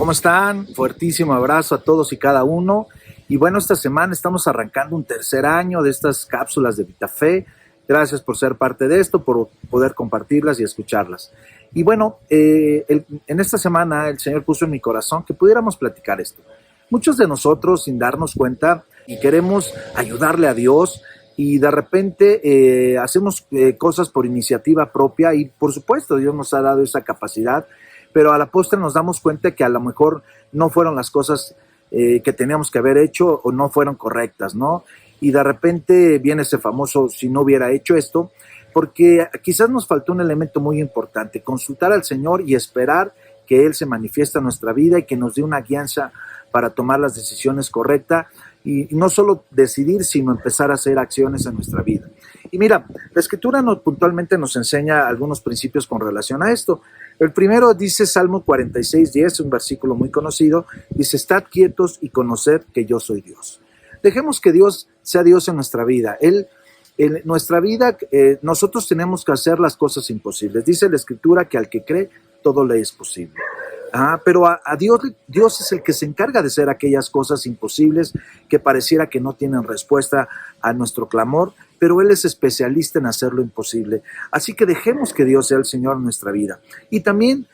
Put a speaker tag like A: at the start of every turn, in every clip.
A: ¿Cómo están? Fuertísimo abrazo a todos y cada uno. Y bueno, esta semana estamos arrancando un tercer año de estas cápsulas de VitaFe. Gracias por ser parte de esto, por poder compartirlas y escucharlas. Y bueno, en esta semana el Señor puso en mi corazón que pudiéramos platicar esto. Muchos de nosotros, sin darnos cuenta, y queremos ayudarle a Dios, y de repente hacemos cosas por iniciativa propia, y por supuesto Dios nos ha dado esa capacidad, pero a la postre nos damos cuenta que a lo mejor no fueron las cosas que teníamos que haber hecho o no fueron correctas, ¿no? Y de repente viene ese famoso si no hubiera hecho esto, porque quizás nos faltó un elemento muy importante: consultar al Señor y esperar que Él se manifieste en nuestra vida y que nos dé una guianza para tomar las decisiones correctas, y no solo decidir, sino empezar a hacer acciones en nuestra vida. Y mira, la Escritura puntualmente nos enseña algunos principios con relación a esto. El primero dice Salmo 46:10, un versículo muy conocido, dice: estad quietos y conoced que yo soy Dios. Dejemos que Dios sea Dios en nuestra vida. En nuestra vida nosotros tenemos que hacer las cosas imposibles. Dice la Escritura que al que cree todo le es posible. Pero a Dios es el que se encarga de hacer aquellas cosas imposibles que pareciera que no tienen respuesta a nuestro clamor, pero Él es especialista en hacer lo imposible. Así que dejemos que Dios sea el Señor en nuestra vida. Y también,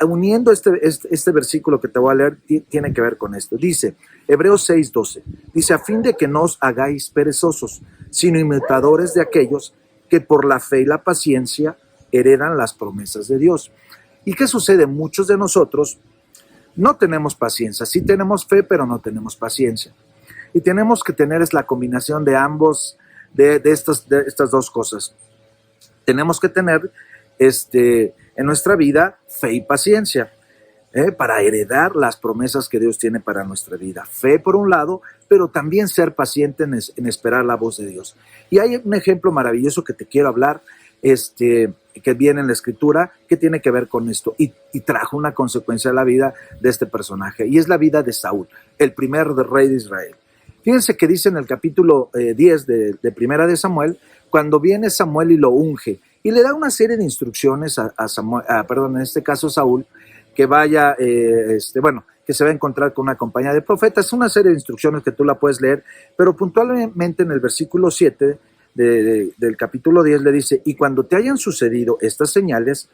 A: uniendo este versículo que te voy a leer, tiene que ver con esto. Dice, Hebreos 6:12, dice: a fin de que no os hagáis perezosos, sino imitadores de aquellos que por la fe y la paciencia heredan las promesas de Dios. ¿Y qué sucede? Muchos de nosotros no tenemos paciencia. Sí tenemos fe, pero no tenemos paciencia. Y tenemos que tener la combinación de ambos, de estas dos cosas. Tenemos que tener en nuestra vida fe y paciencia para heredar las promesas que Dios tiene para nuestra vida. Fe por un lado, pero también ser paciente en esperar la voz de Dios. Y hay un ejemplo maravilloso que te quiero hablar, que viene en la Escritura, que tiene que ver con esto y trajo una consecuencia a la vida de este personaje, y es la vida de Saúl, el primer rey de Israel. Fíjense que dice en el capítulo 10 de Primera de Samuel, cuando viene Samuel y lo unge y le da una serie de instrucciones a Samuel, en este caso Saúl, que vaya, que se va a encontrar con una compañía de profetas, una serie de instrucciones que tú la puedes leer, pero puntualmente en el versículo 7 del capítulo 10 le dice: y cuando te hayan sucedido estas señales,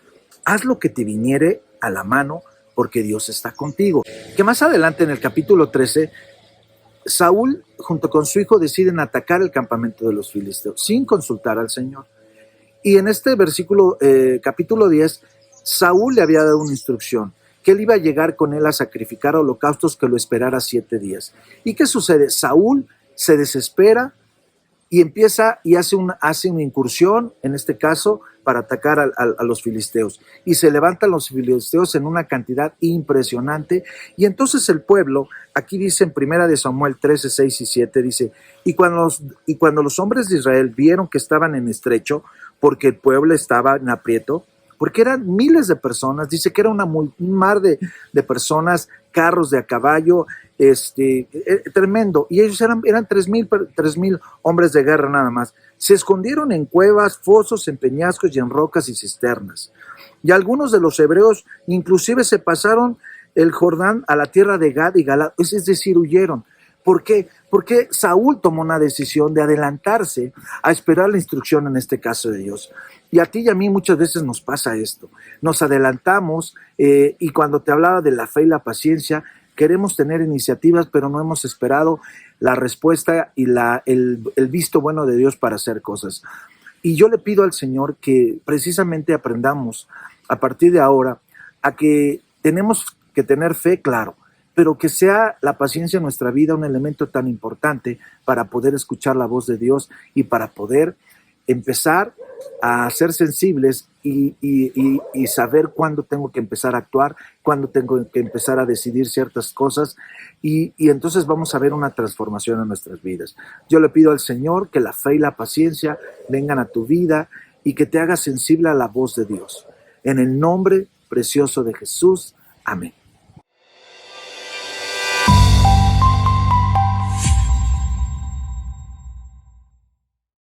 A: haz lo que te viniere a la mano, porque Dios está contigo. Que más adelante en el capítulo 13, Saúl junto con su hijo deciden atacar el campamento de los filisteos sin consultar al Señor. Y en este versículo, capítulo 10, Saúl le había dado una instrucción, que él iba a llegar con él a sacrificar holocaustos, que lo esperara 7 días. ¿Y qué sucede? Saúl se desespera y empieza y hace una incursión, en este caso, para atacar a los filisteos. Y se levantan los filisteos en una cantidad impresionante. Y entonces el pueblo, aquí dice en Primera de Samuel 13, 6 y 7, dice: y cuando los hombres de Israel vieron que estaban en estrecho, porque el pueblo estaba en aprieto, porque eran miles de personas, dice que era un mar de personas, carros de a caballo, tremendo, y ellos eran 3,000 hombres de guerra nada más. Se escondieron en cuevas, fosos, en peñascos y en rocas y cisternas. Y algunos de los hebreos inclusive se pasaron el Jordán a la tierra de Gad y Galad, es decir, huyeron. ¿Por qué? Porque Saúl tomó una decisión de adelantarse a esperar la instrucción, en este caso de Dios. Y a ti y a mí muchas veces nos pasa esto. Nos adelantamos y cuando te hablaba de la fe y la paciencia, queremos tener iniciativas, pero no hemos esperado la respuesta y el visto bueno de Dios para hacer cosas. Y yo le pido al Señor que precisamente aprendamos a partir de ahora a que tenemos que tener fe, claro, pero que sea la paciencia en nuestra vida un elemento tan importante para poder escuchar la voz de Dios y para poder empezar a ser sensibles y saber cuándo tengo que empezar a actuar, cuándo tengo que empezar a decidir ciertas cosas, y entonces vamos a ver una transformación en nuestras vidas. Yo le pido al Señor que la fe y la paciencia vengan a tu vida y que te hagas sensible a la voz de Dios. En el nombre precioso de Jesús, amén.